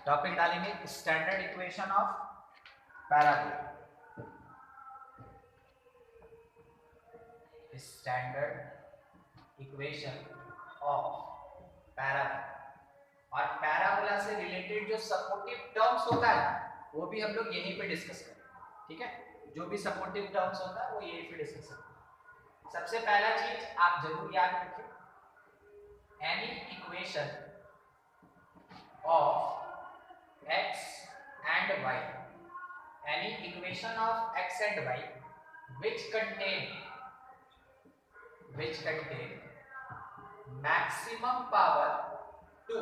Topic डालेंगे standard equation of parabola. Standard equation of parabola और parabola से related जो सपोर्टिव टर्म्स होता है वो भी हम लोग यहीं पे डिस्कस करेंगे। ठीक है, जो भी सपोर्टिव टर्म्स होता है वो यहीं पे डिस्कस करेंगे। सबसे पहला चीज आप जरूर याद रखें, any equation of x and y, any equation of x and y which contain maximum power 2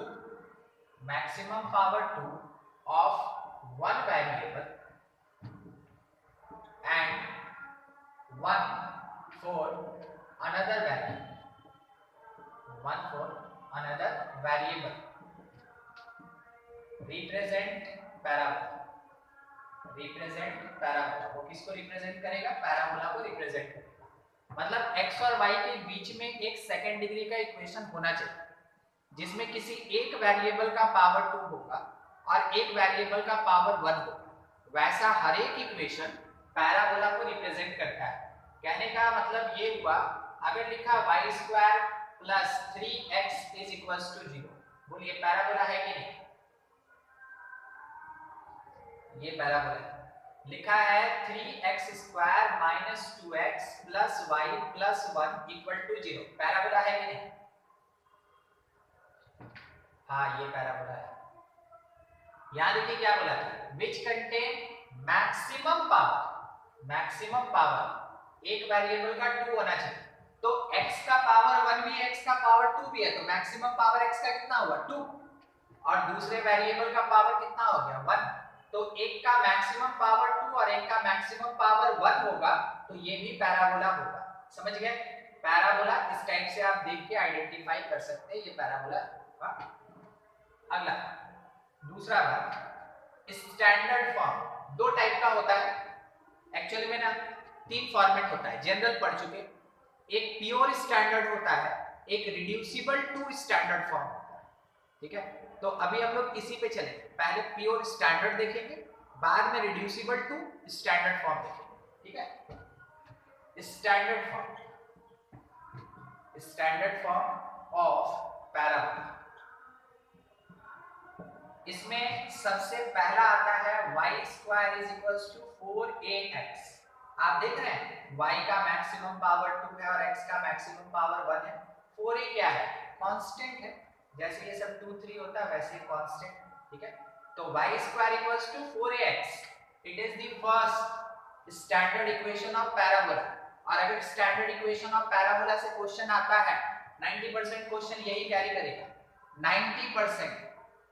of one variable and one for another variable represent parabola. वो किसको रिप्रेजेंट करेगा? पैराबोला को रिप्रेजेंट करेगा। मतलब x और y के बीच में एक सेकंड डिग्री का इक्वेशन होना चाहिए जिसमें किसी एक वेरिएबल का पावर 2 होगा और एक वेरिएबल का पावर 1 होगा। वैसा हर एक इक्वेशन पैराबोला को रिप्रेजेंट करता है। कहने का मतलब ये हुआ, अगर लिखा y² + 3x = 0, बोलिए पैराबोला है कि नहीं? ये पैराबोला है। लिखा है 3x² - 2x + y + 1 = 0, पैराबोला है कि नहीं? हाँ, ये पैराबोला है। यहां देखिए क्या बोला था, विच कंटेन मैक्सिमम पावर, एक वेरिएबल का 2 होना चाहिए। तो x का पावर 1 भी है, x का पावर 2 भी है, तो मैक्सिमम पावर x का कितना हुआ? 2, और दूसरे वेरिएबल का पावर कितना हो गया? 1। तो एक का मैक्सिमम पावर 2 और एक का मैक्सिमम पावर 1 होगा, तो ये भी पैराबोला होगा। समझ गए? पैराबोला इस टाइप से आप देख के आइडेंटिफाई कर सकते हैं, ये पैराबोला होगा। अगला दूसरा बात, स्टैंडर्ड फॉर्म 2 टाइप का होता है। एक्चुअली में ना 3 फॉर्मेट होता है, जनरल पढ़ चुके। एक प्योर स्टैंडर्ड होता है, एक रिड्यूसिबल टू स्टैंडर्ड फॉर्म होता है। ठीक है, तो अभी हम लोग इसी पे चलेंगे। पहले प्योर स्टैंडर्ड देखेंगे, बाद में रिड्यूसिबल टू स्टैंडर्ड फॉर्म देखेंगे। ठीक है, स्टैंडर्ड फॉर्म ऑफ पैराबोला। इसमें सबसे पहला आता है y² = 4ax। आप देख रहे हैं y का मैक्सिमम पावर 2 है और x का मैक्सिमम पावर 1 है। 4a क्या है? कांस्टेंट है। जैसे ये सब 2 3 होता है वैसे कांस्टेंट। ठीक है, तो y² = 4ax, it is the first standard equation of parabola. और अगर स्टैंडर्ड इक्वेशन ऑफ पैराबोला से क्वेश्चन आता है, 90% क्वेश्चन यही कैरी करेगा, 90%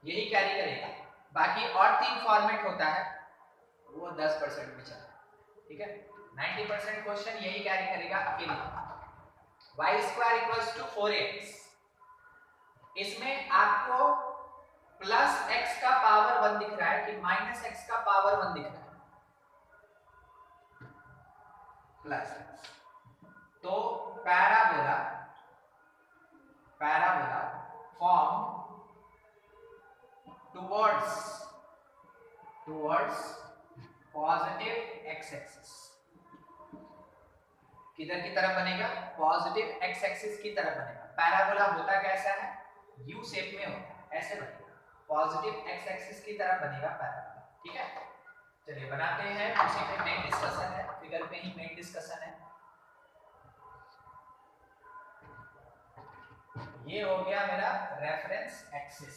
यही कैरी करेगा। बाकी और 3 फॉर्मेट होता है, वो 10% में चला। ठीक है, 90% क्वेश्चन यही कैरी करेगा अकेले। y² = 4ax, इसमें आपको प्लस x का पावर 1 दिख रहा है कि माइनस x का पावर 1 दिख रहा है? Plus x। तो parabola form towards positive x axis. किधर की तरफ बनेगा? पॉजिटिव x एक्सिस की तरफ बनेगा। पैराबोला होता कैसा है? U शेप में होता है, ऐसे बनेगा, पॉजिटिव x एक्सिस की तरफ बनेगा पैराबोला। ठीक है, चलिए बनाते हैं। उसी पे मेन डिस्कशन है, फिगर पे ही मेन डिस्कशन है। ये हो गया मेरा रेफरेंस एक्सिस।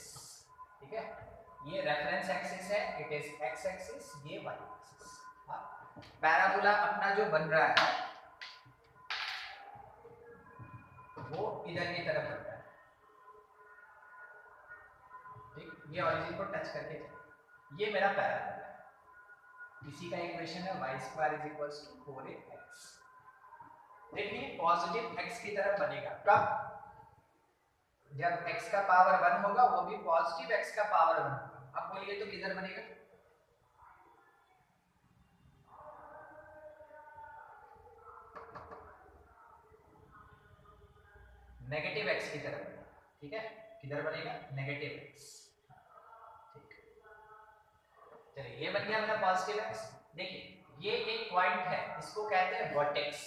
ठीक है, ये रेफरेंस एक्सिस है, इट इज x एक्सिस, ये y एक्सिस। पैराबोला अपना जो बन रहा है वो इधर की तरफ बन रहा है। ठीक, ये ओरिजिन को टच करके चले। ये मेरा पैराबोला है, इसी का इक्वेशन है y² = 4ax। देखिए पॉजिटिव x की तरफ बनेगा कब? जब x का पावर 1 होगा, वो भी पॉजिटिव x का पावर 1 होगा। अब बोलिए तो किधर बनेगा? नेगेटिव x की तरफ। ठीक है, किधर बनेगा? Negative x। ठीक, चलिए ये बन गया अपना पॉजिटिव एक्स। देखिए ये एक पॉइंट है, इसको कहते हैं vertex.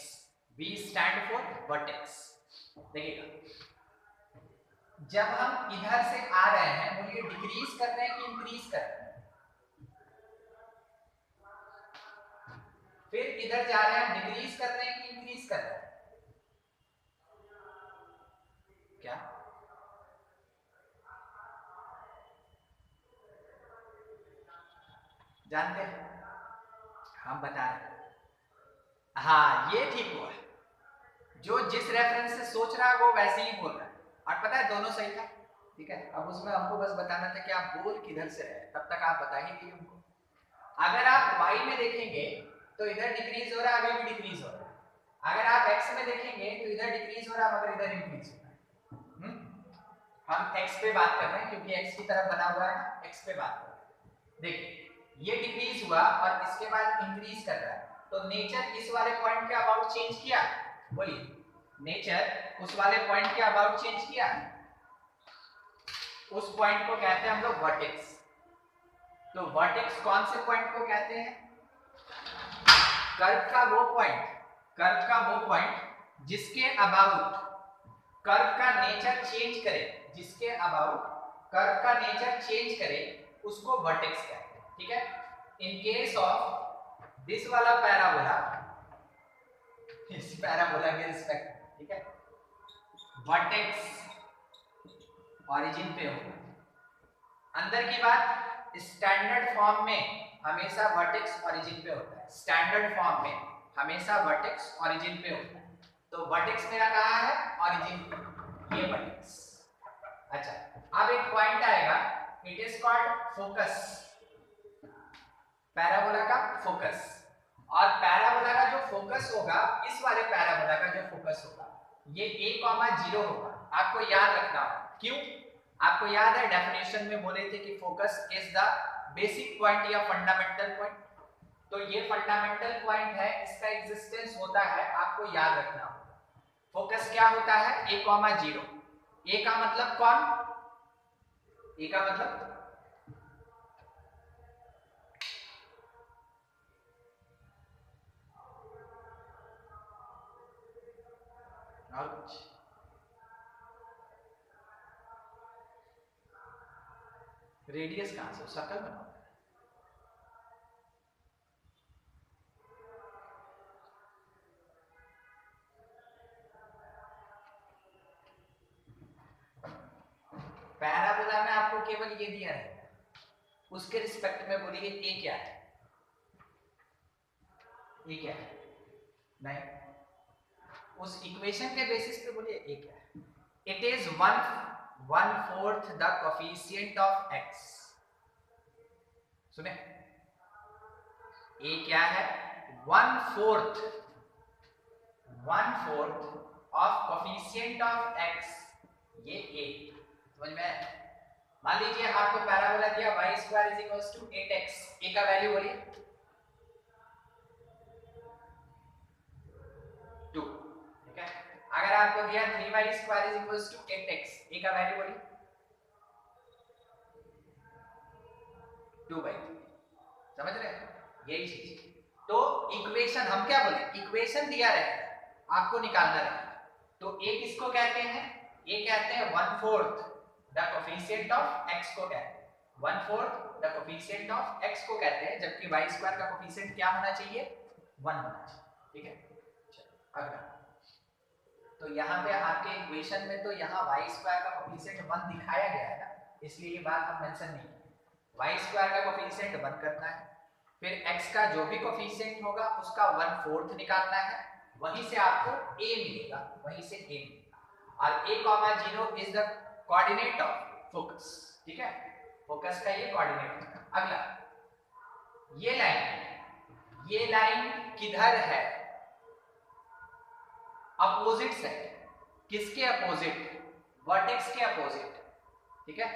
V stand for vertex. देखिएगा जब हम इधर से आ रहे हैं, बोलिए डिक्रीज कर रहे हैं कि इंक्रीज कर रहे हैं? फिर इधर जा रहे हैं, डिक्रीज कर रहे हैं कि इंक्रीज कर रहे हैं? क्या जानते हैं? हम बता रहे हैं। हाँ ये ठीक हुआ, जो जिस रेफरेंस से सोच रहा है वो वैसे ही बोल रहा है, और पता है दोनों सही था। ठीक है, अब उसमें हमको बस बताना था कि आप बोल किधर से रहे, तब तक आप बता ही दिए हमको। अगर आप y में देखेंगे तो इधर डिक्रीज हो रहा है, अभी भी डिक्रीज हो रहा है। अगर आप x में देखेंगे तो इधर डिक्रीज हो रहा है, मगर इधर इंक्रीज हो रहा है। हम x पे बात कर रहे हैं क्योंकि x की तरफ बना हुआ है, x पे बात कर रहे हैं। देखिए ये डिक्रीज हुआ और इसके बाद इंक्रीज कर रहा है, तो नेचर इस वाले पॉइंट के अबाउट चेंज किया? बोलिए, नेचर उस वाले पॉइंट के अबाउट चेंज किया? उस पॉइंट को कहते हैं हम लोग वर्टेक्स। तो वर्टेक्स कौन से पॉइंट को कहते हैं? कर्व का वो पॉइंट, कर्व का वो पॉइंट जिसके अबाउट कर्व का नेचर चेंज करे, जिसके अबाउट कर्व का नेचर चेंज करे उसको वर्टेक्स कहते हैं। ठीक है, इन केस ऑफ दिस वाला पैराबोला, इस पैराबोला के रिस्पेक्ट, ठीक है, वर्टेक्स ओरिजिन पे होगा। अंदर की बात, स्टैंडर्ड फॉर्म में हमेशा वर्टेक्स ओरिजिन पे होता है, स्टैंडर्ड फॉर्म में हमेशा वर्टेक्स ओरिजिन पे होता है। तो वर्टेक्स मेरा कहाँ है? ओरिजिन पे, ये वर्टेक्स। अच्छा, अब एक पॉइंट आएगा, it is called focus, parabola का फोकस। और पैराबोला का जो फोकस होगा, इस वाले पैराबोला का जो फोकस होगा, ये a,0 होगा। आपको याद रखना होगा, क्यों? आपको याद है डेफिनेशन में बोले थे कि focus is the basic point या फंडामेंटल पॉइंट। तो ये फंडामेंटल पॉइंट है, इसका एग्जिस्टेंस होता है, आपको याद रखना होगा। फोकस क्या होता है? a,0। a का मतलब कौन? a का मतलब और कुछ? रेडियस कहां से? सर्कल बनाओ। पैराबोला में आपको केवल ये दिया है, उसके रिस्पेक्ट में बोलिए ए क्या है? ए क्या है? नहीं, उस इक्वेशन के बेसिस पे बोलिए ए क्या है? It is 1/4 the coefficient of x। सुने, ए क्या है? 1/4 ऑफ कोफिशिएंट ऑफ x, ये ए। समझ में आया? मान लीजिए आपको पैराबोला दिया y² 8x, a का वैल्यू बोलिए 2। ठीक है, अगर आपको दिया 3y² 8x, a का वैल्यू बोलिए 2/3। समझ रहे हैं? यही चीज। तो इक्वेशन हम क्या बोले, इक्वेशन दिया रहेगा, आपको निकालना रहेगा। तो a किसको कहते हैं? a कहते हैं 1/4 द कोफिशिएंट ऑफ x को कहते हैं, 1/4 द कोफिशिएंट ऑफ x को कहते हैं, जबकि y² का कोफिशिएंट क्या होना चाहिए? 1 होना चाहिए। ठीक है, चलो अगला। तो यहाँ पे आपके इक्वेशन में तो यहाँ y² का कोफिशिएंट 1 दिखाया गया है ना, इसलिए ये बात हम मेंशन नहीं की। y² का कोफिशिएंट 1 करना है, फिर x का जो भी कोफिशिएंट होगा उसका 1/4 निकालना है, वहीं से आपको a मिलेगा, वहीं से a मिलेगा। और a,0 is the coordinate of focus. ठीक है, फोकस का ये कोऑर्डिनेट है। अगला, ये लाइन किधर है? अपोजिट है। किसके अपोजिट? वर्टेक्स के अपोजिट। ठीक है,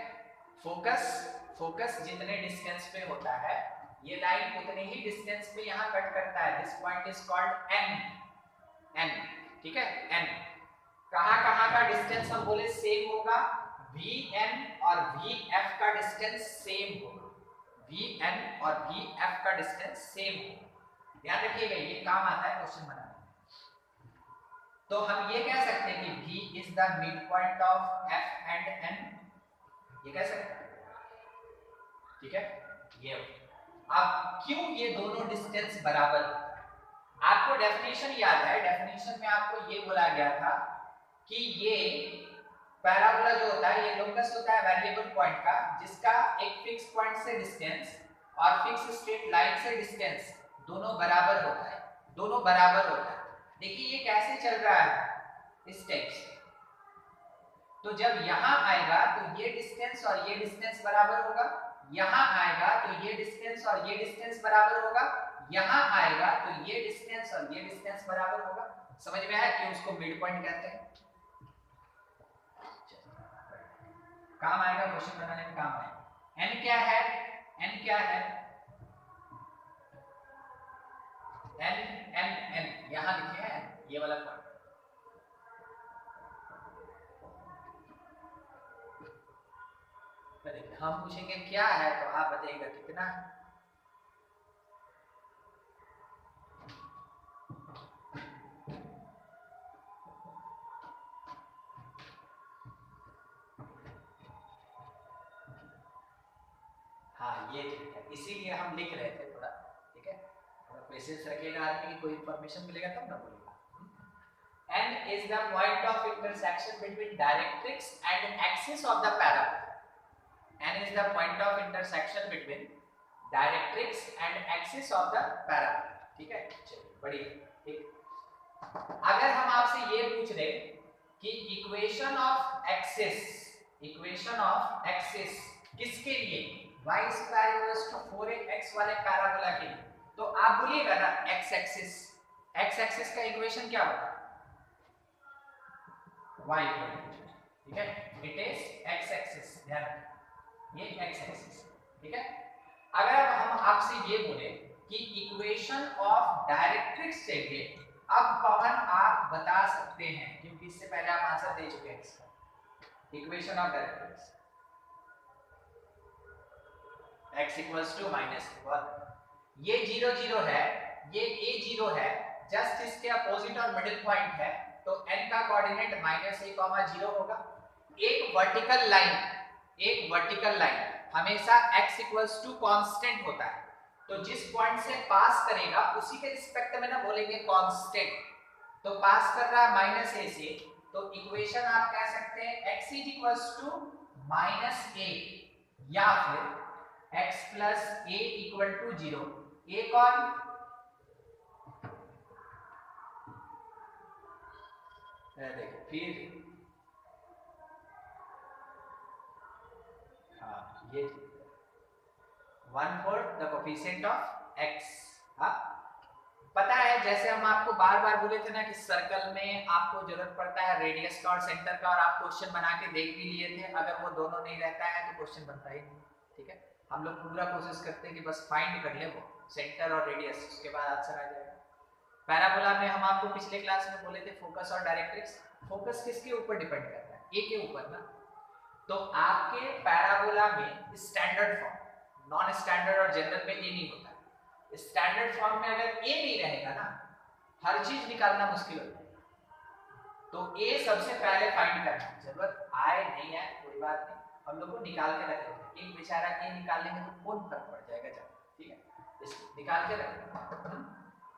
फोकस जितने डिस्टेंस पे होता है, ये लाइन उतने ही डिस्टेंस पे यहाँ कट करता है। This point is called n। ठीक है, n कहाँ का डिस्टेंस हम बोले सेम होगा? vn और vf का डिस्टेंस सेम होगा। VN और VF का डिस्टेंस सेम हो। ध्यान रखिएगा ये काम आता है क्वेश्चन बनाने में। तो हम ये कह सकते हैं कि V is the mid point of F and N, ये कह सकते हैं, ठीक है। ये अब क्यों ये दोनों डिस्टेंस बराबर, आपको डेफिनेशन याद है, डेफिनेशन में आपको ये बोला गया था कि ये पैराबोला जो होता है ये लोकस होता है वेरिएबल पॉइंट का, जिसका एक फिक्स पॉइंट से डिस्टेंस और फिक्स स्ट्रेट लाइन से डिस्टेंस दोनों बराबर होता है, दोनों बराबर होता है। देखिए ये कैसे चल रहा है इस टाइप से, तो जब यहां आएगा तो ये डिस्टेंस और ये डिस्टेंस बराबर होगा, यहां आएगा तो ये डिस्टेंस और ये डिस्टेंस बराबर होगा, यहां आएगा तो ये डिस्टेंस और ये डिस्टेंस बराबर होगा। समझ में आया कि उसको मिड पॉइंट कहते हैं। काम आएगा, क्वेश्चन बनाने में काम आएगा। n क्या है, n क्या है, n यहां लिखे हैं, ये वाला पॉइंट। हम पूछेंगे क्या है तो आप बताइएगा कितना है। हाँ ये ठीक है, इसीलिए हम लिख रहे थे थोड़ा, ठीक है। पेशेंस रखिएगा आदमी की, कोई इंफॉर्मेशन मिलेगा तब ना बोलेगा। N is the point of intersection between directrix and axis of the parabola. N is the point of intersection between directrix and axis of the parabola, ठीक है। चलिए बढ़िया, ठीक। अगर हम आपसे ये पूछ रहे कि इक्वेशन ऑफ एक्सिस किसके लिए, y स्क्वायर 4ax वाले पैराबोला के लिए, तो आप बोलिएगा ना x एक्सिस का इक्वेशन क्या होगा, y, ठीक है। इट इज x एक्सिस, ध्यान रखिए ये x एक्सिस, ठीक है। अगर अब हम आपसे ये बोले कि इक्वेशन ऑफ डायरेक्ट्रिक्स चाहिए, अब पवन आप बता सकते हैं क्योंकि इससे पहले आप आंसर दे चुके हैं इसका। Equation of directrix x equals to -1, ये 0 0 है, ये a 0 है, जस्ट इसके अपोजिट और मिडिल पॉइंट है, तो n का कोऑर्डिनेट -a,0 होगा। एक वर्टिकल लाइन हमेशा x इक्वल्स टू कांस्टेंट होता है, तो जिस पॉइंट से पास करेगा उसी के रिस्पेक्ट में ना बोलेंगे कांस्टेंट, तो पास कर रहा है -a से, तो इक्वेशन आप कह सकते हैं x इक्वल्स टू -a या फिर x plus a equal to 0। a कौन, देखो फिर ये 1/4 द कोफिशिएंट ऑफ x। हाँ पता है, जैसे हम आपको बार बार बोले थे ना कि सर्कल में आपको जरूरत पड़ता है रेडियस का और सेंटर का, और आप क्वेश्चन बना के देख भी लिए थे, अगर वो दोनों नहीं रहता है तो क्वेश्चन बनता ही नहीं, ठीक है। हम लोग पूरा कोशिश करते हैं कि बस फाइंड कर ले वो सेंटर और रेडियस, उसके बाद आंसर आ जाएगा। पैराबोला में हम आपको पिछले क्लास में बोले थे फोकस और डायरेक्ट्रिक्स, फोकस किसके ऊपर डिपेंड करता है, ए के ऊपर ना। तो आपके पैराबोला में स्टैंडर्ड फॉर्म, नॉन स्टैंडर्ड और जनरल में ए नहीं होता। स्टैंडर्ड फॉर्म में अगर ए नहीं रहेगा ना, हर चीज निकालना मुश्किल होता है। तो ए सबसे पहले फाइंड करना, जरूरत आए नहीं है कोई बात नहीं, हम लोग को निकाल के रख लेते हैं। एक बेचारा ए निकालने में तो कौन फर्क पड़ जाएगा जब, ठीक है, इसको निकाल के रखना।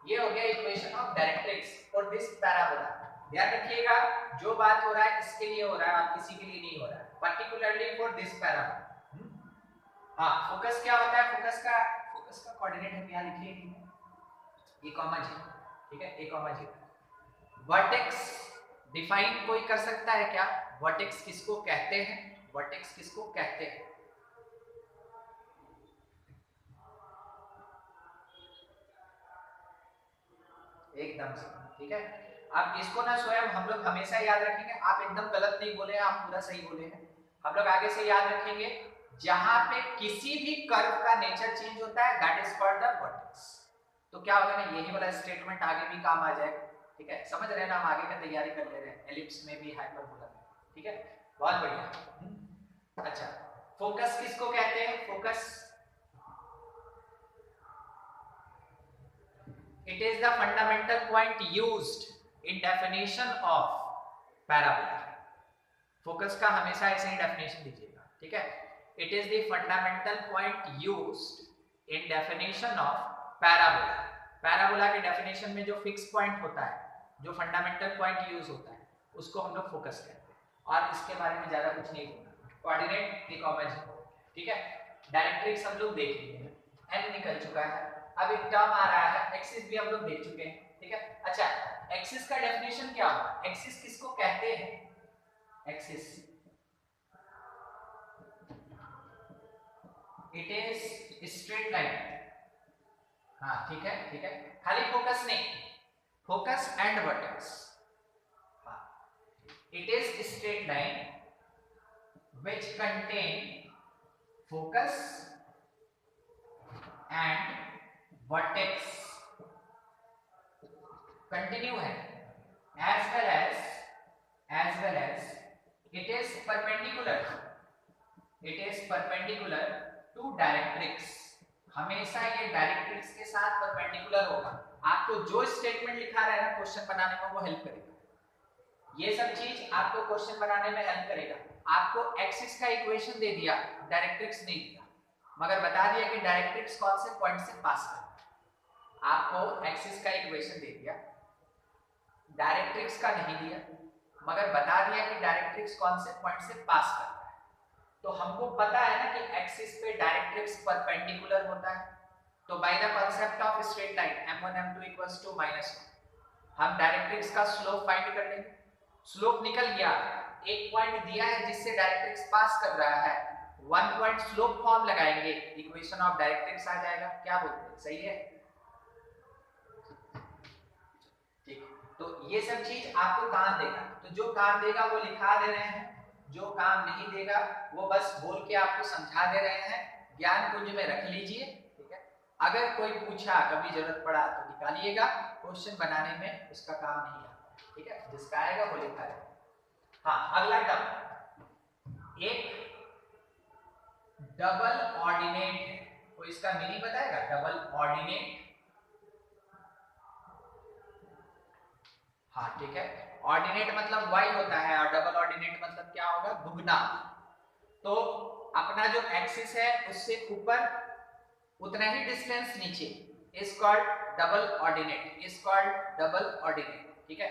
ये हो गया equation of directrix for this parabola. ध्यान रखिएगा जो बात हो रहा है इसके लिए हो रहा है और किसी के लिए नहीं हो रहा है, पर्टिकुलरली फॉर दिस पैराबोला। हाँ फोकस क्या होता है, फोकस का कोऑर्डिनेट हम यहाँ लिखेंगे a,0, ठीक है, a,0। वर्टेक्स डिफाइन कोई कर सकता है क्या, वर्टेक्स किसको कहते हैं, वर्टेक्स किसको कहते हैं, एकदम से, ठीक है। अब इसको ना स्वयं हम लोग हमेशा याद रखेंगे, आप एकदम गलत नहीं बोले, आप पूरा सही बोले हैं। हम लोग आगे से याद रखेंगे जहां पे किसी भी कर्व का नेचर चेंज होता है that is called the vertex. तो क्या होगा ना, यही वाला स्टेटमेंट आगे भी काम आ जाएगा, ठीक है। समझ रहे हैं ना, हम आगे का तैयारी कर ले रहे हैं, एलिप्स में भी हाइपरबोला में, ठीक है, बहुत बढ़िया। अच्छा फोकस किसको कहते हैं, focus it is the fundamental point used in definition of parabola. Focus का हमेशा ऐसे ही डेफिनेशन दीजिएगा, ठीक है। It is the fundamental point used in definition of parabola. Parabola के डेफिनेशन में जो फिक्स पॉइंट होता है, जो फंडामेंटल पॉइंट यूज होता है, उसको हम लोग फोकस कहते हैं। और इसके बारे में ज्यादा कुछ नहीं बोलना। कोऑर्डिनेट डिकॉम्पोज, ठीक है। डायरेक्ट्रिक्स हम लोग देख लिए हैं, एन निकल चुका है। अब एक टर्म आ रहा है एक्सिस, भी हम लोग देख चुके हैं, ठीक है। अच्छा, एक्सिस का डेफिनेशन क्या होगा? एक्सिस किसको कहते हैं? Axis it is straight line. हाँ ठीक है, ठीक है। खाली फोकस नहीं, फोकस एंड वर्टेक्स। हाँ, it is straight line which contain focus and vertex, continue है, as well as it is perpendicular to directrix. हमेशा ये डायरेक्ट्रिक्स के साथ परपेंडिकुलर होगा। आपको जो स्टेटमेंट लिखा रहा है ना क्वेश्चन बनाने में, वो हेल्प करेगा। ये सब चीज आपको क्वेश्चन बनाने में हेल्प करेगा। आपको एक्सिस का इक्वेशन दे दिया, डायरेक्ट्रिक्स नहीं दिया, मगर बता दिया कि डायरेक्ट्रिक्स कौन से पॉइंट से पास करना है। आपको एक्सिस का इक्वेशन दे दिया, डायरेक्ट्रिक्स का नहीं दिया, मगर बता दिया कि डायरेक्ट्रिक्स कौन से पॉइंट से पास करना है। तो हमको पता है ना कि एक्सिस पे डायरेक्ट्रिक्स परपेंडिकुलर होता है। तो by the concept of straight line m1 m2 -1, हम डायरेक्ट्रिक्स का स्लोप फाइंड कर लेंगे। स्लोप निकल गया, एक पॉइंट दिया है जिससे डायरेक्ट्रिक्स पास कर रहा है, 1 पॉइंट स्लोप फॉर्म लगाएंगे, इक्वेशन ऑफ डायरेक्ट्रिक्स आ जाएगा। क्या बोलते हैं, सही है? ठीक, तो ये सब चीज आपको काम देगा। तो जो काम देगा वो लिखा दे रहे हैं, जो काम नहीं देगा वो बस बोल के आपको समझा दे रहे हैं। ज्ञान कुंज में रख लीजिए, ठीक है। अगर कोई पूछा, कभी जरूरत पड़ा तो निकालिएगा, क्वेश्चन बनाने में उसका काम नहीं आता, ठीक है। जिसका आएगा वो लिखा है। हाँ, अगला टर्म एक डबल ऑर्डिनेट है। कोई इसका मीनिंग बताएगा? Double ordinate. हाँ ठीक है, ऑर्डिनेट मतलब y होता है और डबल ऑर्डिनेट मतलब क्या होगा? दुगना। तो अपना जो एक्सिस है उससे ऊपर उतना ही डिस्टेंस नीचे, is called double ordinate, is called double ordinate, ठीक है।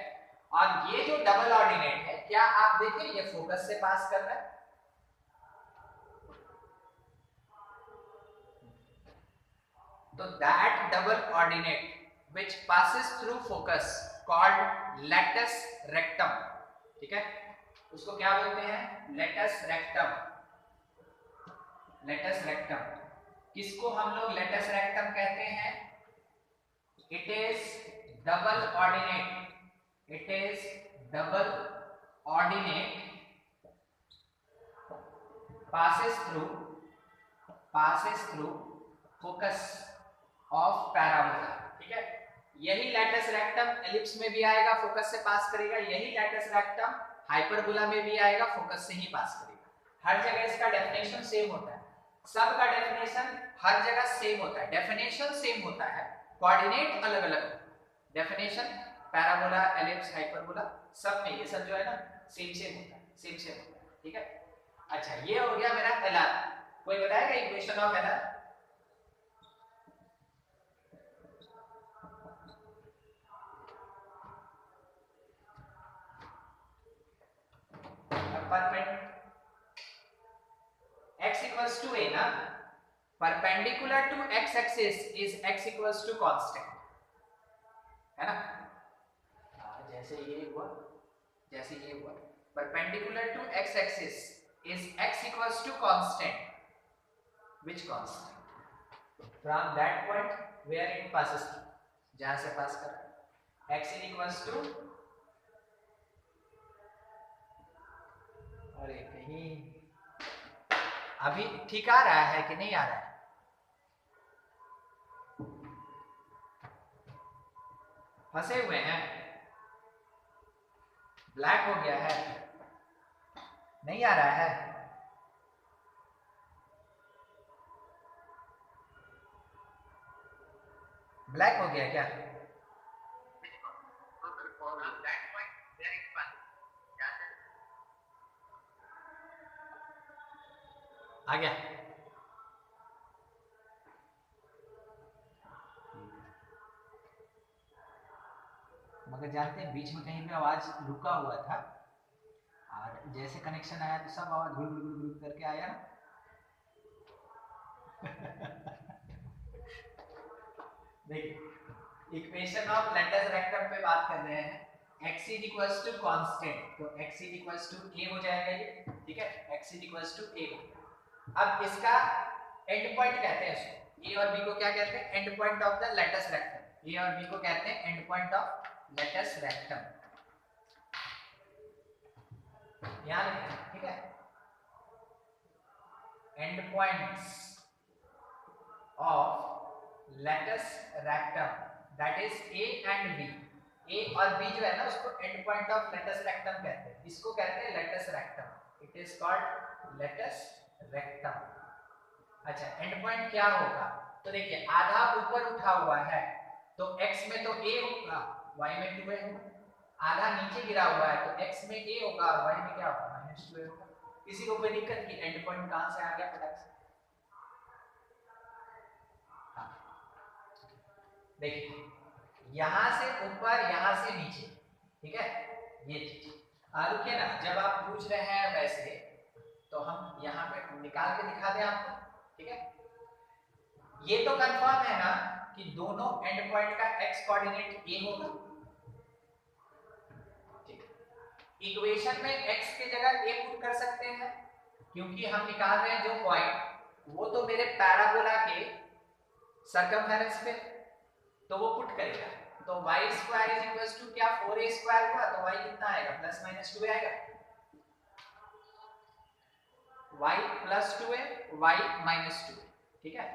और ये जो डबल ऑर्डिनेट है, क्या आप देखें ये फोकस से पास कर रहा है? तो that double ordinate which passes through focus called latus rectum, ठीक है। उसको क्या बोलते हैं? latus rectum। latus rectum किसको हम लोग latus rectum कहते हैं? it is double ordinate, it is double ordinate passes through focus of parabola, ठीक है। यही लैटस रेक्टम एलिप्स में भी आएगा, फोकस से पास करेगा। यही लैटस रेक्टम हाइपरबोला में भी आएगा, फोकस से ही पास करेगा। हर जगह इसका डेफिनेशन सेम होता है, सबका डेफिनेशन हर जगह सेम होता है। डेफिनेशन सेम होता है, कोऑर्डिनेट अलग अलग होता है। डेफिनेशन पैराबोला, एलिप्स, हाइपरबोला सब में ये सब जो है ना सेम होता है, सेम होता है, ठीक है। अच्छा, ये हो गया मेरा एलआर। कोई बताएगा equation of LR? x equals to a ना, perpendicular to x axis is x equals to constant, है ना। जैसे ये हुआ, perpendicular to x axis is x equals to constant. Which constant? From that point where it passes through, जहां से पास कर रहा है, x is equals to, अरे कहीं अभी ठीक आ रहा है कि नहीं आ रहा है? फंसे हुए हैं, ब्लैक हो गया है, नहीं आ रहा है? ब्लैक हो गया क्या? आ गया? मगर जानते हैं बीच में कहीं पे आवाज रुका हुआ था और जैसे कनेक्शन आया तो सब आवाज गुल गुल गुल करके आया ना। देखिए इक्वेशन ऑफ लेटस रेक्टम पे बात कर रहे हैं। x is equals to constant, तो x is equals to a हो जाएगा ये, ठीक है, x is equals to a। अब इसका एंड पॉइंट कहते हैं इसको, a और b को क्या कहते हैं? End point of the latus rectum. a और b को कहते हैं end point of latus rectum. यहां लिखते हैं, ठीक है, end points of latus rectum that is a end b। a और b जो है ना उसको end point of latus rectum कहते हैं, इसको कहते हैं latus rectum. It is called latus rectum. अच्छा एंड पॉइंट क्या होगा? तो देखिए आधा ऊपर उठा हुआ है तो x में तो a होगा, y में 2a होगा। आधा नीचे गिरा हुआ है तो x में a होगा और y में क्या होगा? -2a होगा। किसी को कोई दिक्कत की एंड पॉइंट कहां से आ गया फटाक से? हाँ देखिए यहां से ऊपर यहां से नीचे, ठीक है, ये चीज रुकिए ना, जब आप पूछ रहे हैं वैसे तो हम यहाँ पे निकाल के दिखा दें आपको, ठीक है। ये तो कंफर्म है ना कि दोनों एंड पॉइंट का x कोऑर्डिनेट a होगा, ठीक है। इक्वेशन में x की जगह a पुट कर सकते हैं क्योंकि हम निकाल रहे हैं जो पॉइंट वो तो मेरे पैराबोला के सर्कमफेरेंस पे, तो वो पुट करेगा। तो y square is equals to क्या 4a स्क्वायर हुआ, तो y कितना आएगा? +-2a आएगा। y +2a y -2a, ठीक है।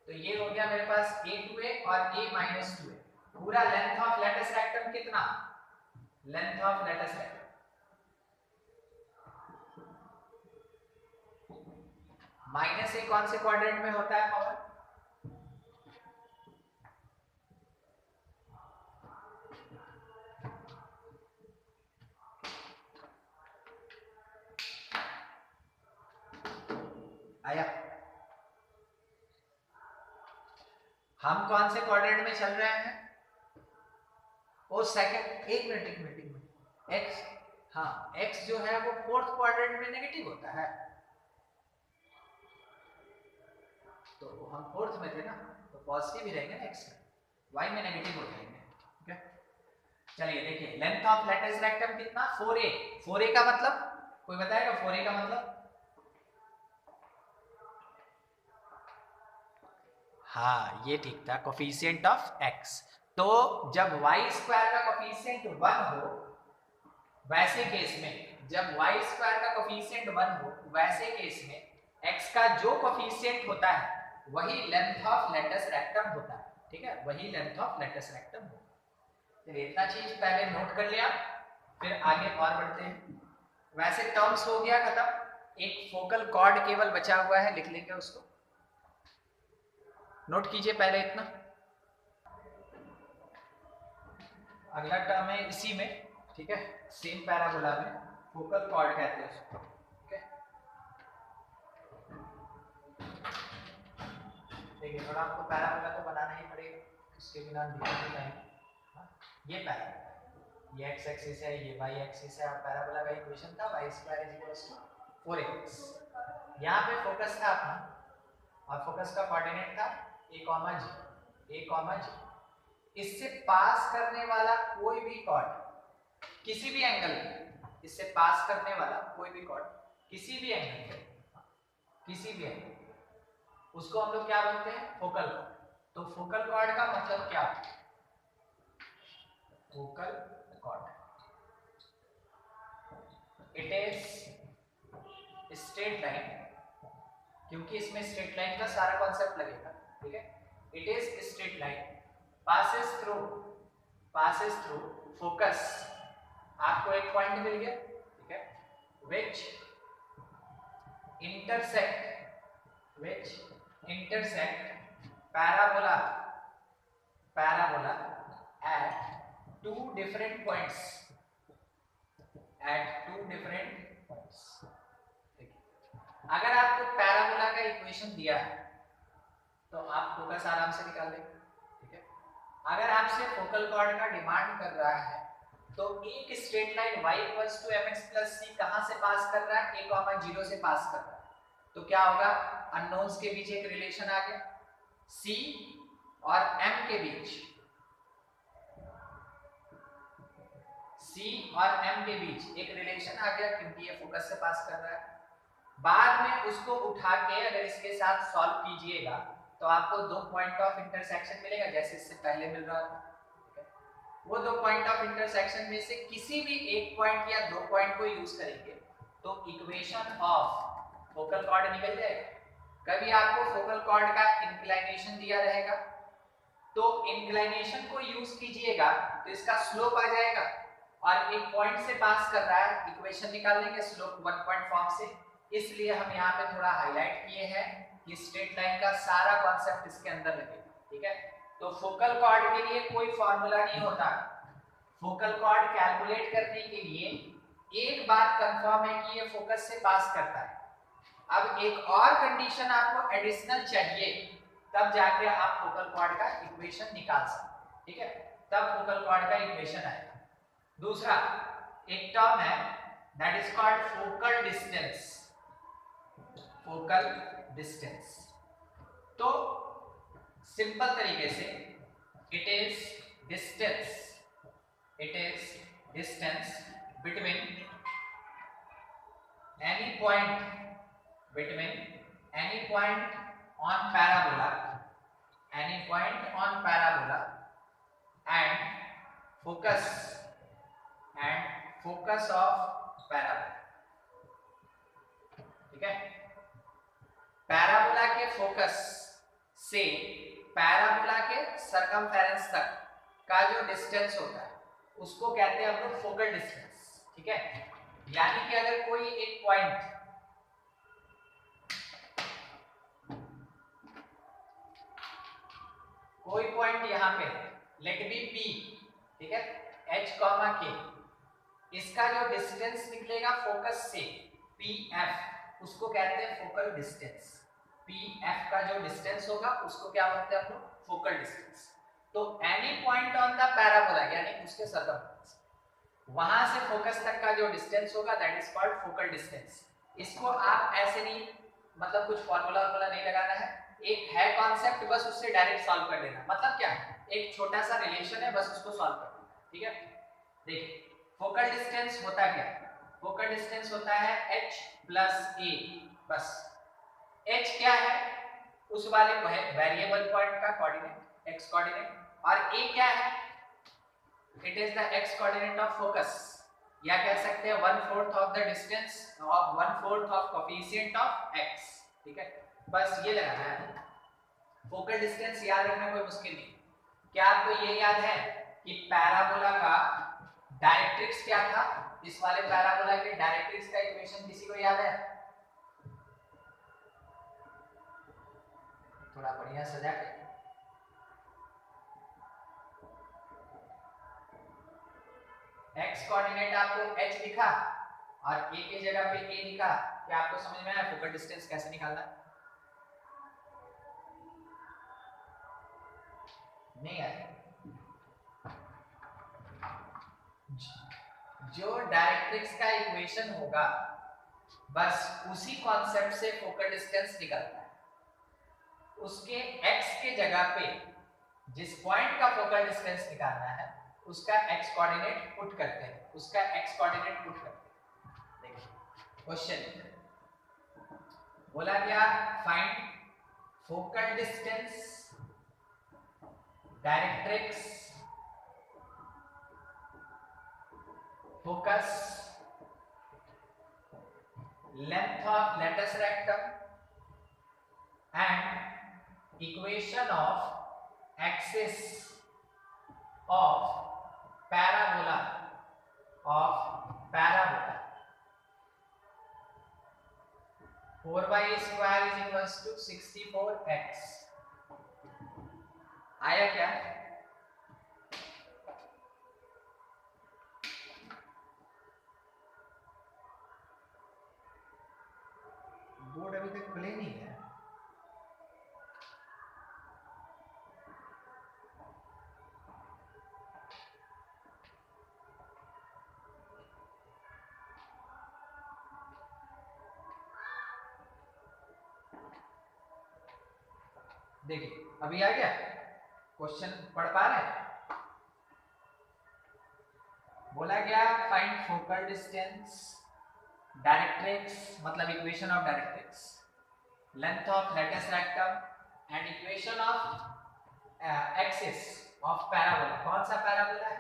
तो ये हो गया मेरे पास a2a और a -2a। पूरा लेंथ ऑफ लेटस रेक्टम कितना? Length of latus rectum -a कौन से क्वाड्रेंट में होता है पवन? आया? हम कौन से क्वाड्रेंट में चल रहे हैं? वो सेकंड, एक मिनट x, हाँ x जो है वो फोर्थ क्वाड्रेंट में नेगेटिव होता है, तो हम फोर्थ में थे ना तो पॉजिटिव ही रहेंगे ना x में, y में नेगेटिव हो जाएंगे, ठीक है। चलिए देखिए लेंथ ऑफ लेटस रेक्टम कितना? 4a। 4a का मतलब कोई बताएगा? 4a का मतलब? हाँ ये ठीक था, कोफिशिएंट ऑफ x। तो जब y स्क्वायर का कोफिशिएंट 1 हो वैसे केस में, जब y स्क्वायर का कोफिशिएंट 1 हो वैसे केस में x का जो कोफिशिएंट होता है वही लेंथ ऑफ लेटस रेक्टम होता है, ठीक है, वही लेंथ ऑफ लेटस रेक्टम होता है। चलिए इतना चीज पहले नोट कर लिया, फिर आगे और बढ़ते हैं। वैसे टर्म्स हो गया खत्म, एक फोकल कॉर्ड केवल बचा हुआ है, लिख लेंगे उसको, नोट कीजिए पहले इतना। अगला टर्म है इसी में, ठीक है, सेम पैराबोला में फोकल कॉर्ड कहते हैं उसको, ठीक है। देखिए थोड़ा आपको पैराबोला तो बनाना ही पड़ेगा, इसके बिना दिक्कत नहीं आएगी। ये पैराबोला, ये x एक्सिस है, ये y एक्सिस है, पैराबोला का इक्वेशन था y² = 4x। यहाँ पे फोकस था अपना और फोकस का कोऑर्डिनेट था a, g। इससे पास करने वाला कोई भी कॉर्ड किसी भी एंगल पे, इससे पास करने वाला कोई भी कॉर्ड किसी भी एंगल पे, किसी भी एंगल, उसको हम लोग क्या बोलते हैं? Focal cord. तो फोकल कॉर्ड का मतलब क्या? Focal cord it is straight line, क्योंकि इसमें स्ट्रेट लाइन का सारा कॉन्सेप्ट लगेगा, ठीक है। It is straight line passes through focus, आपको एक पॉइंट मिल गया, ठीक है, which intersect parabola at two different points, अगर आपको पैराबोला का इक्वेशन दिया है तो आप फोकस आराम से निकाल लेंगे, ठीक है। अगर आपसे फोकल कॉर्ड का डिमांड कर रहा है तो एक straight line y mx c कहां से पास कर रहा है, a, 0 से पास कर रहा है, तो क्या होगा, अननोन्स के बीच एक रिलेशन आ गया, c और m के बीच, c और m के बीच एक रिलेशन आ गया क्योंकि ये फोकस से पास कर रहा है। बाद में उसको उठा के अगर इसके साथ सॉल्व कीजिएगा तो आपको दो पॉइंट ऑफ इंटरसेक्शन मिलेगा जैसे इससे पहले मिल रहा था। वो दो पॉइंट ऑफ इंटरसेक्शन में से किसी भी एक पॉइंट या दो पॉइंट को यूज करेंगे तो इक्वेशन ऑफ फोकल कॉर्ड निकल जाएगा। कभी आपको फोकल कॉर्ड का इंक्लिनेशन दिया रहेगा तो इंक्लिनेशन को यूज कीजिएगा तो इसका स्लोप आ जाएगा और एक पॉइंट से पास कर रहा है, इक्वेशन निकाल लेंगे स्लोप 1 पॉइंट फॉर्म से। इसलिए हम यहाँ पे थोड़ा हाईलाइट किए हैं कि स्ट्रेट लाइन का सारा कॉन्सेप्ट इसके अंदर लगेगा, ठीक है। तो फोकल कॉर्ड के लिए कोई फॉर्मूला नहीं होता। फोकल कॉर्ड कैलकुलेट करने के लिए एक बात कंफर्म है कि ये फोकस से पास करता है। अब एक और कंडीशन आपको एडिशनल चाहिए तब जाके आप फोकल कॉर्ड का इक्वेशन निकाल सकते, ठीक है, तब फोकल कॉर्ड का इक्वेशन आएगा। दूसरा एक टर्म है that is called focal distance. Focal distance तो सिंपल तरीके से it is distance between any point on parabola and focus of parabola, ठीक है। पैराबोला के फोकस से पैराबोला के सर्कमफेरेंस तक का जो डिस्टेंस होता है उसको कहते हैं हम लोग फोकल डिस्टेंस, ठीक है। यानी कि अगर कोई एक पॉइंट यहां पे लेट बी P, ठीक है, H, K, इसका जो डिस्टेंस निकलेगा फोकस से PF उसको कहते हैं फोकल डिस्टेंस। PF का जो डिस्टेंस होगा उसको क्या बोलते हैं हम लोग, फोकल डिस्टेंस। तो any point on the parabola यानी उसके सर्कमफेरेंस वहां से फोकस तक का जो डिस्टेंस होगा that is called focal distance. इसको आप ऐसे नहीं, मतलब कुछ फार्मूला नहीं लगाना है, एक है कॉन्सेप्ट बस उससे डायरेक्ट सॉल्व कर लेना। मतलब क्या है, एक छोटा सा रिलेशन है बस उसको सॉल्व कर लेना, ठीक है। देखिए फोकल डिस्टेंस होता क्या है, फोकल डिस्टेंस होता है h प्लस a, बस h क्या है, उस वाले को है वेरिएबल पॉइंट का कोऑर्डिनेट x कोऑर्डिनेट, और a क्या है, it is the x coordinate of focus, या कह सकते हैं 1/4 ऑफ द डिस्टेंस और 1/4 ऑफ कोएफिशिएंट ऑफ x, ठीक है। बस ये लगाना है। फोकल डिस्टेंस याद रखना कोई मुश्किल नहीं। क्या आपको ये याद है कि पैराबोला का डायरेक्ट्रिक्स क्या था, इस वाले पैराबोला के डायरेक्ट्रिक्स का इक्वेशन किसी को याद है? थोड़ा बढ़िया सजा के x कोऑर्डिनेट आपको h दिखा और a की जगह पे a लिखा, क्या आपको समझ में आया फोकल डिस्टेंस कैसे निकालना है? नहीं आया? जो डायरेक्ट्रिक्स का इक्वेशन होगा बस उसी कॉन्सेप्ट से फोकल डिस्टेंस निकलता है। उसके x के जगह पे जिस पॉइंट का फोकल डिस्टेंस निकालना है उसका x कोऑर्डिनेट पुट करते हैं, देखिए क्वेश्चन बोला क्या, find focal distance directrix focus length of latus rectum and equation of axis of parabola 4y square is equals to 64x। आया क्या? बोर्ड अभी तक खुले नहीं है। देखिए अभी आ गया क्वेश्चन, पढ़ पा रहे हैं? बोला गया फाइंड फोकल डिस्टेंस, डायरेक्ट्रिक्स मतलब equation of directrix, length of latus rectum and equation of axis of parabola. कौन सा पैराबोला है?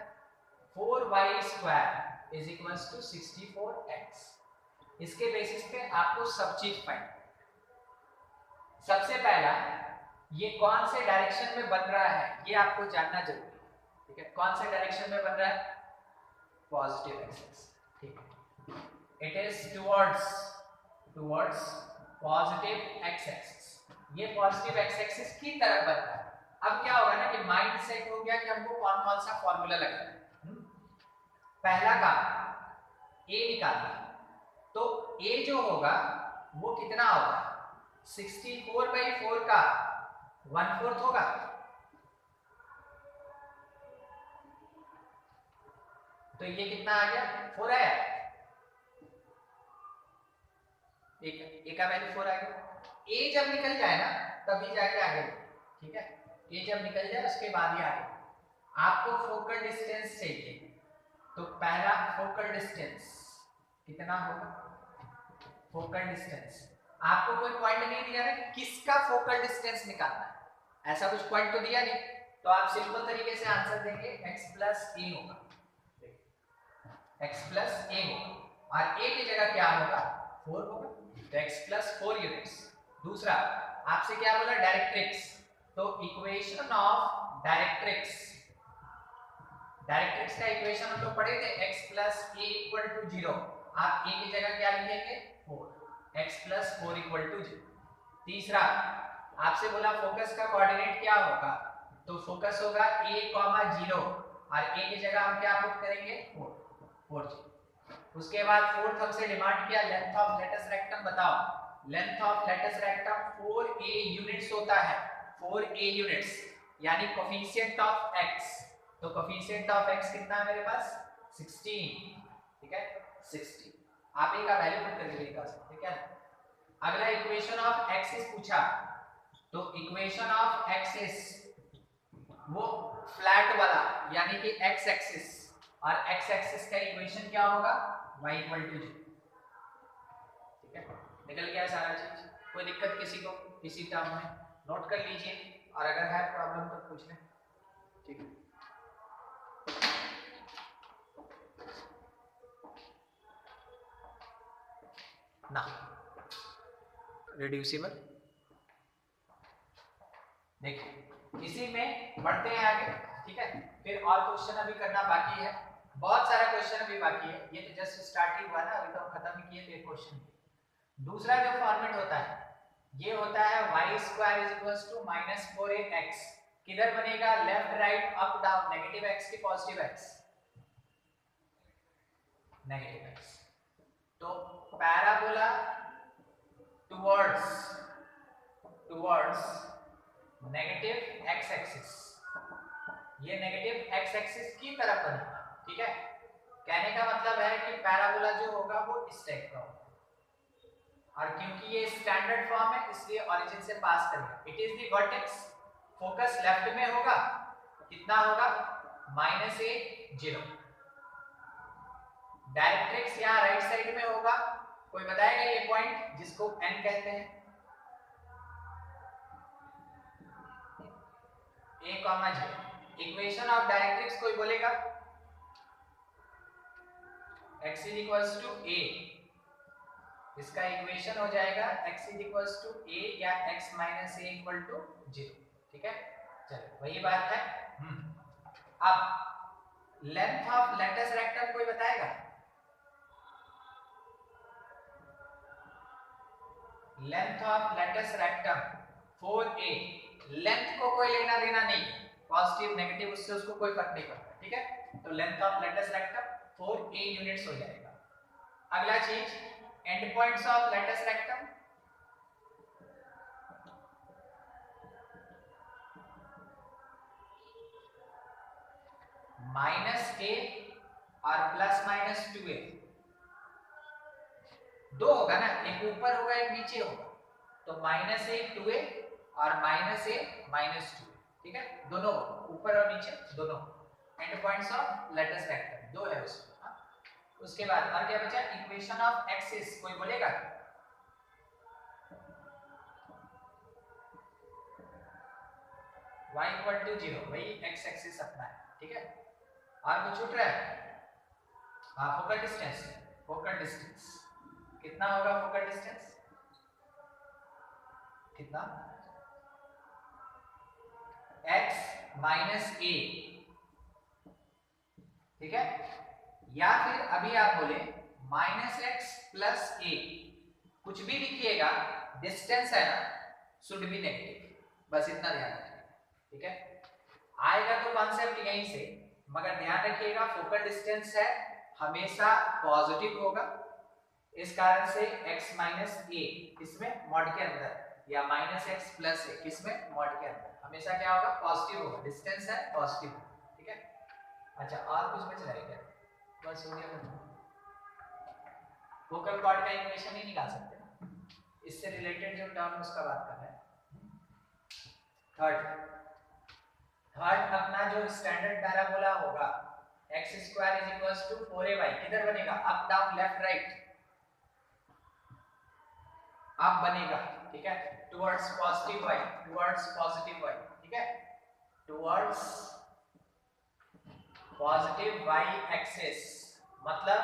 4y square is equals to 64x। इसके बेसिस पे आपको सब चीज फाइंड। सबसे पहला ये कौन से डायरेक्शन में बन रहा है ये आपको जानना जरूरी है, ठीक है? कौन से डायरेक्शन में बन रहा है? पॉजिटिव एक्सिस, ठीक है? It is towards positive x axis. ये पॉजिटिव एक्स एक्सिस की तरफ बन रहा है। अब क्या होगा ना कि माइंड सेट हो गया कि हमको कौन कौन सा फॉर्मूला लगाना है। पहला काम ए निकालना, तो ए जो होगा वो कितना होगा? 64/4 का 1/4 होगा। तो ये कितना आ गया? 4 आया। एक का वैल्यू 4 आ गया। ए जब निकल जाए ना तभी जाके आगे, ठीक है? ए जब निकल जाए उसके बाद ही आगे। आपको फोकल डिस्टेंस चाहिए, तो पहला फोकल डिस्टेंस कितना होगा? फोकल डिस्टेंस आपको कोई पॉइंट नहीं दिया ना किसका फोकल डिस्टेंस निकालना है, ऐसा कुछ पॉइंट तो दिया नहीं, तो आप सिंपल तरीके से आंसर देंगे x प्लस a होगा, x प्लस a होगा। और a की जगह क्या होगा? 4 होगा, तो x प्लस 4 यूनिट्स। दूसरा आपसे क्या बोला? डायरेक्ट्रिक्स, तो इक्वेशन ऑफ डायरेक्ट्रिक्स, डायरेक्ट्रिक्स का इक्वेशन हम लोग पढ़े थे x plus a equal to 0। आप a की जगह क्या लिखेंगे? 4, x प्लस 4 इक्वल टू 0। तीसरा आपसे बोला फोकस का कोऑर्डिनेट क्या होगा, तो फोकस होगा a, 0 और a की जगह हम क्या पुट करेंगे? 4 0। उसके बाद फोर्थ हमसे डिमांड किया लेंथ ऑफ लेटस रेक्टम बताओ। Length of latus rectum 4a units होता है, 4a यूनिट्स यानी कोफिशिएंट ऑफ x। तो कोफिशिएंट ऑफ x कितना है मेरे पास? 16, ठीक है? 16 आप a का वैल्यू पुट करके निकाल सकते हैं, क्या? अगला इक्वेशन ऑफ एक्सिस पूछा, तो इक्वेशन ऑफ एक्सिस वो फ्लैट वाला यानी कि x एक्सिस, और x एक्सिस का इक्वेशन क्या होगा? y इक्वल टू 0, ठीक है? निकल गया सारा चीज। कोई दिक्कत किसी को किसी टर्म में? नोट कर लीजिए और अगर है प्रॉब्लम तो पूछ लें, ठीक है? ना रिड्यूसिबल। देखिए इसी में बढ़ते हैं आगे, ठीक है? फिर और क्वेश्चन अभी करना बाकी है, बहुत सारा क्वेश्चन अभी बाकी है। ये तो जस्ट स्टार्टिंग हुआ ना, अभी तो हम खत्म ही किए थे क्वेश्चन। दूसरा जो फॉर्मेट होता है ये होता है y square is equals to -4ax। किधर बनेगा? Left right up down, negative x की पॉजिटिव x, नेगेटिव x। तो parabola towards negative x axis, ये नेगेटिव x एक्सिस की तरफ बनेगा, ठीक है? कहने का मतलब है कि पैराबोला जो होगा वो इस टाइप का होगा, और क्योंकि ये स्टैंडर्ड फॉर्म है इसलिए ओरिजिन से पास करेगा। It is the vertex, focus left में होगा, कितना होगा? -a 0। डायरेक्ट्रिक्स यहाँ राइट साइड में होगा। कोई बताएगा ये पॉइंट जिसको n कहते हैं? a, 0। इक्वेशन ऑफ डायरेक्ट्रिक्स कोई बोलेगा? x is equals to a, इसका इक्वेशन हो जाएगा x is equals to a या x minus a equal to 0, ठीक है? चलो वही बात है। अब लेंथ ऑफ लेटस रेक्टम कोई बताएगा? Length of latus rectum 4a, length को कोई लेना देना नहीं, पॉजिटिव नेगेटिव उससे उसको कोई फर्क नहीं पड़ता, ठीक है? तो length of latus rectum 4a units हो जाएगा। अगला चीज end points of latus rectum, minus A और प्लस माइनस 2a, दो होगा ना, एक ऊपर होगा एक नीचे होगा, तो माइनस ए 2a और माइनस ए माइनस 2, ठीक है, दोनों ऊपर और नीचे दोनों and points of latest vector दो है उसमें। उसके बाद और क्या बचा, इक्वेशन ऑफ एक्सिस, कोई बोलेगा y इक्वल टू 0, वही x एक्सिस अपना है, ठीक है। और कुछ छूट रहा है, हाँ फोकल डिस्टेंस, फोकल डिस्टेंस कितना होगा, फोकल डिस्टेंस कितना, x माइनस a, ठीक है, या फिर अभी आप बोले माइनस एक्स प्लस ए, कुछ भी लिखिएगा डिस्टेंस है ना शुड बी नेगेटिव, बस इतना ध्यान रखिएगा, ठीक है। आएगा तो कॉन्सेप्ट यहीं से, मगर ध्यान रखिएगा फोकल डिस्टेंस है हमेशा पॉजिटिव होगा, इस कारण से x माइनस ए किसमें मॉड के अंदर या माइनस एक्स प्लस ए किसमें मॉड के अंदर हमेशा क्या होगा, पॉजिटिव होगा, डिस्टेंस है पॉजिटिव, ठीक है। अच्छा और कुछ बच रहा है क्या, बस हो गया, फोकल कॉर्ड का इक्वेशन ही निकाल सकते हैं, इससे रिलेटेड जो टर्म उसका बात कर रहे हैं। थर्ड अपना जो स्टैंडर्ड पैराबोला होगा x square is equals to 4ay, किधर बनेगा, up down left right, up बनेगा, ठीक है, towards positive y, towards positive y, ठीक है, टुवर्ड्स पॉजिटिव y एक्सिस, मतलब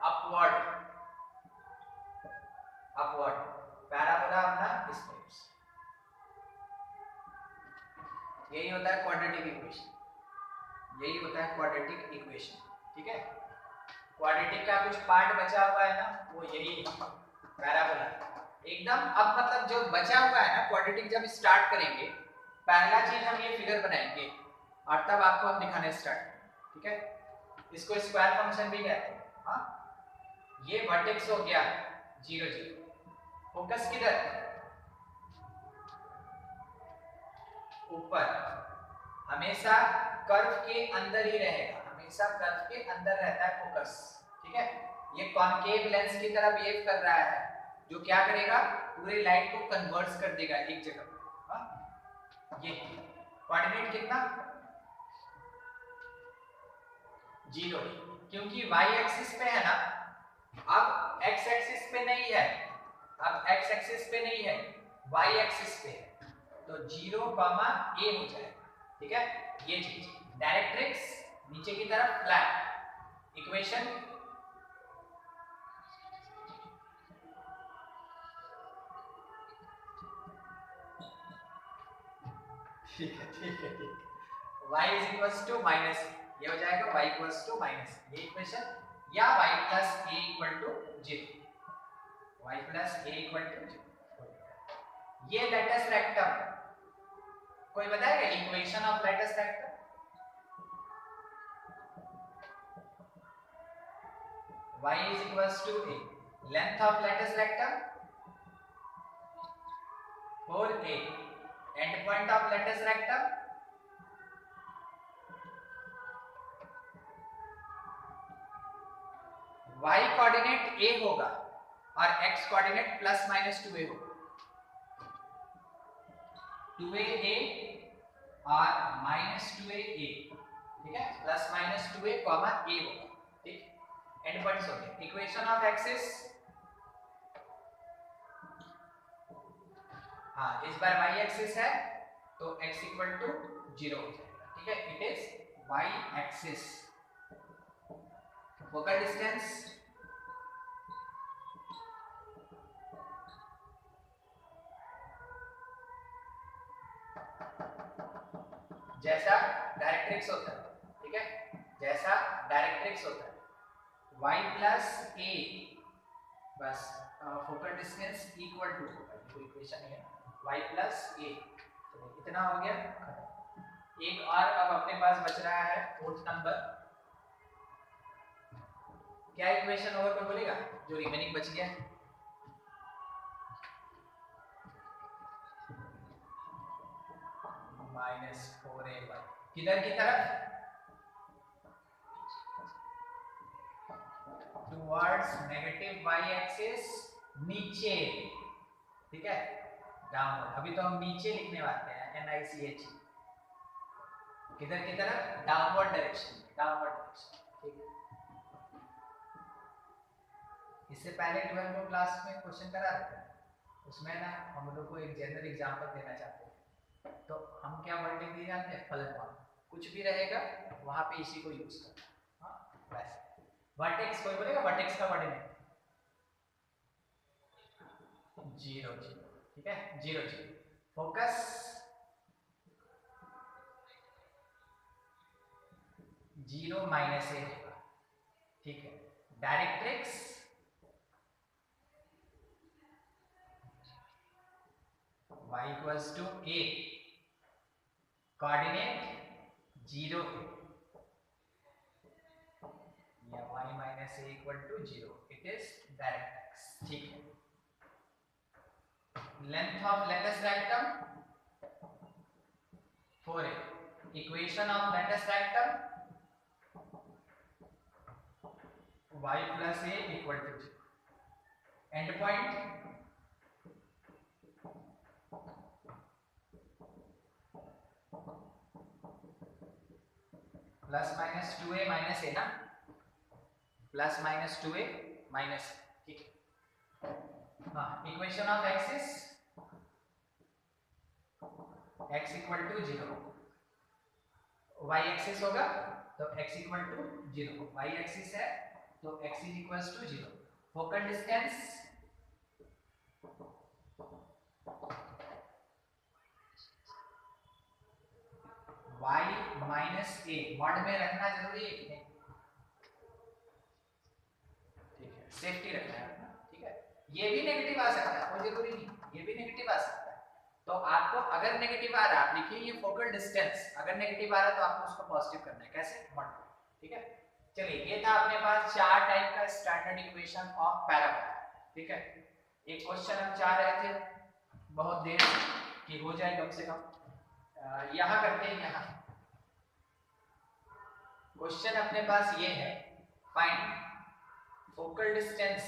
अपवर्ड, अपवर्ड पैराबोला अपना इस टाइप से, यही होता है क्वाड्रेटिक इक्वेशन, यही होता है क्वाड्रेटिक इक्वेशन, ठीक है। क्वाड्रेटिक का कुछ पार्ट बचा हुआ है ना, वो यही पैराबोला एकदम। अब मतलब जो बचा हुआ है ना क्वाड्रेटिक, जब स्टार्ट करेंगे पहला चीज हम ये फिगर बनाएंगे और तब आपको हम दिखाने स्टार्ट, ठीक है। इसको स्क्वायर फंक्शन भी कहते हैं, हाँ। ये वर्टेक्स हो गया 0 0, फोकस किधर, ऊपर, हमेशा कर्व के अंदर ही रहेगा, हमेशा कर्व के अंदर रहता है फोकस, ठीक है। ये कॉनकेव लेंस की तरह बिहेव कर रहा है, जो क्या करेगा, पूरे लाइट को कन्वर्ट्स कर देगा एक जगह, हाँ। ये कोऑर्डिनेट कितना 0, क्योंकि y एक्सिस पे है ना, अब x एक्सिस पे नहीं है, अब x एक्सिस पे नहीं है, y एक्सिस पे है, तो 0, a हो जाएगा, ठीक है। ये चीज डायरेक्ट्रिक्स नीचे की तरफ फ्लैट, इक्वेशन ठीक है, ठीक है, ठीक है, y is equals to minus, ये हो जाएगा y इक्वल्स टू माइनस, ये इक्वेशन, या y plus a equal to 0, y plus a equal to 0। ये लेटेस्ट रेक्टम, कोई बताएगा equation of latest rectum, y is equals to a, length of lattice rectum 4a, end point of lattice rectum y coordinate a होगा और x coordinate plus minus 2a होगा, 2a और minus 2a, ठीक है, plus minus 2a comma a होगा, ठीक, and points हो गए। इक्वेशन ऑफ एक्सिस, हाँ इस बार y एक्सिस है तो x इक्वल टू 0 हो जाएगा, ठीक है, it is y axis. Focal distance जैसा डायरेक्ट्रिक्स होता है, ठीक है, जैसा डायरेक्ट्रिक्स होता है y प्लस a, बस फोकल डिस्टेंस इक्वल टू होगा, ये इक्वेशन है y प्लस a, तो इतना हो गया। एक और अब अपने पास बच रहा है 4th नंबर, क्या इक्वेशन होगा कोई बोलेगा जो रिमेनिंग बच गया, -4ay, किधर की तरफ, टुवर्ड्स नेगेटिव वाई एक्सिस, नीचे, ठीक है, डाउनवर्ड। अभी तो हम नीचे लिखने वाले हैं, NICHE, किधर की तरफ, डाउनवर्ड डायरेक्शन, डाउनवर्ड डायरेक्शन, ठीक है। इससे पहले 12th क्लास में क्वेश्चन करा रहे थे, उसमें ना हम लोग को एक जनरल एग्जांपल देना चाहते हैं, तो हम क्या वर्डिंग दी जाते हैं, फलन, कुछ भी रहेगा वहां पे इसी को यूज करना। हाँ वैसे वर्टेक्स, कोई बोलेगा वर्टेक्स का वर्डिंग है 0 0, ठीक है, 0 0। फोकस 0 माइनस ए होगा, ठीक है। Directrix y equals to a, coordinate 0 या y minus a equal to 0, it is directrix, ठीक है। Length of latus rectum 4a, equation of latus rectum y plus a equal to 0, end point plus minus 2a minus a ना, plus minus 2a minus, ठीक है। हाँ, equation of axis x equal to 0, y axis होगा तो x equal to 0, y axis है तो x is equal to 0। Focal distance y minus a, mod में रखना जरूरी है कि नहीं, ठीक है, सेफ्टी रखना है अपना, ठीक है। ये भी नेगेटिव आ सकता है, कोई जरूरी नहीं, ये भी नेगेटिव आ सकता है। तो आपको अगर नेगेटिव आ रहा है, आप लिखिए ये फोकल डिस्टेंस, अगर नेगेटिव आ रहा है तो आपको उसको पॉजिटिव करना है, कैसे, मॉड, ठीक है। चलिए, ये था अपने पास 4 टाइप का स्टैंडर्ड इक्वेशन ऑफ पैराबोला, ठीक है। एक क्वेश्चन हम चाह रहे थे बहुत देर कि हो जाए कम से कम, यहां करते हैं। यहां क्वेश्चन अपने पास ये है, find focal distance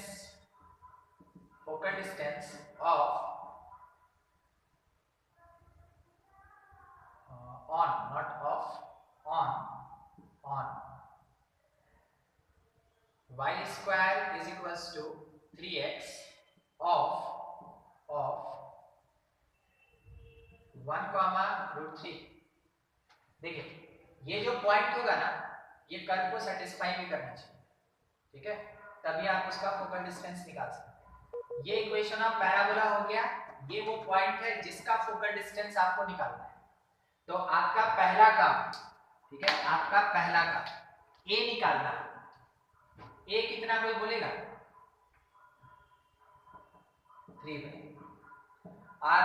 of on, not of, on y square is equals to 3x of 1, √3। देखिए, ये जो पॉइंट होगा ना, ये कर्व को सेटिस्फाई भी करना चाहिए, ठीक है, तभी आप उसका फोकल डिस्टेंस निकाल सकते हैं। ये इक्वेशन ऑफ पैराबोला हो गया, ये वो पॉइंट है जिसका फोकल डिस्टेंस आपको निकालना है। तो आपका पहला काम, ठीक है, आपका पहला काम a निकालना है। a कितना कोई बोलेगा, 3 और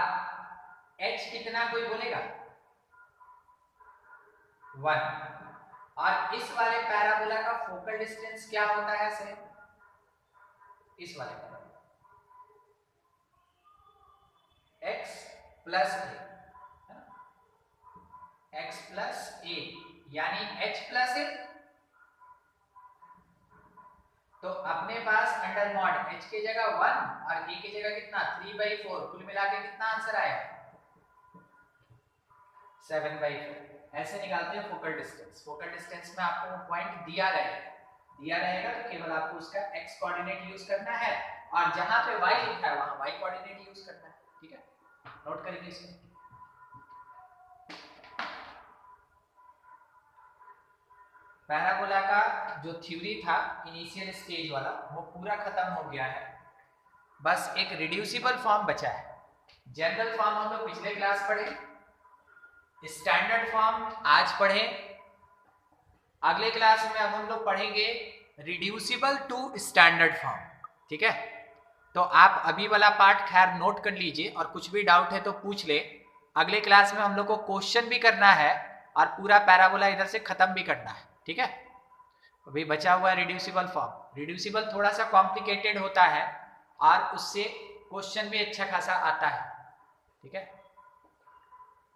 h कितना कोई बोलेगा, 1। और इस वाले पैराबोला का फोकल डिस्टेंस क्या होता है सर, इस वाले का x प्लस a, यानी h प्लस a। तो अपने पास अंडर मॉड h की जगह 1 और a की जगह कितना, 3/4, कुल मिला के कितना आंसर आया, 7/4। ऐसे निकालते हैं फोकल डिस्टेंस। फोकल डिस्टेंस में आपको पॉइंट दिया रहेगा तो केवल आपको उसका x कोऑर्डिनेट यूज करना है, और जहां पे y लिखा है वहां y कोऑर्डिनेट यूज करना है, ठीक है। नोट करिए इसको। पैराबोला का जो थ्योरी था इनिशियल स्टेज वाला, वो पूरा खत्म हो गया है, बस एक रिड्यूसिबल फॉर्म बचा है। जनरल फॉर्म हम लोग पिछले क्लास पढ़े, स्टैंडर्ड फॉर्म आज पढ़े, अगले क्लास में अब हम लोग पढ़ेंगे रिड्यूसिबल टू स्टैंडर्ड फॉर्म, ठीक है। तो आप अभी वाला पार्ट खैर नोट कर लीजिए, और कुछ भी डाउट है तो पूछ ले। अगले क्लास में हम लोग को क्वेश्चन भी करना है और पूरा पैराबोला इधर से खत्म भी करना है, ठीक है। अभी बचा हुआ है रिड्यूसिबल फॉर्म। रिड्यूसिबल थोड़ा सा कॉम्प्लिकेटेड होता है और उससे क्वेश्चन भी अच्छा खासा आता है, ठीक है।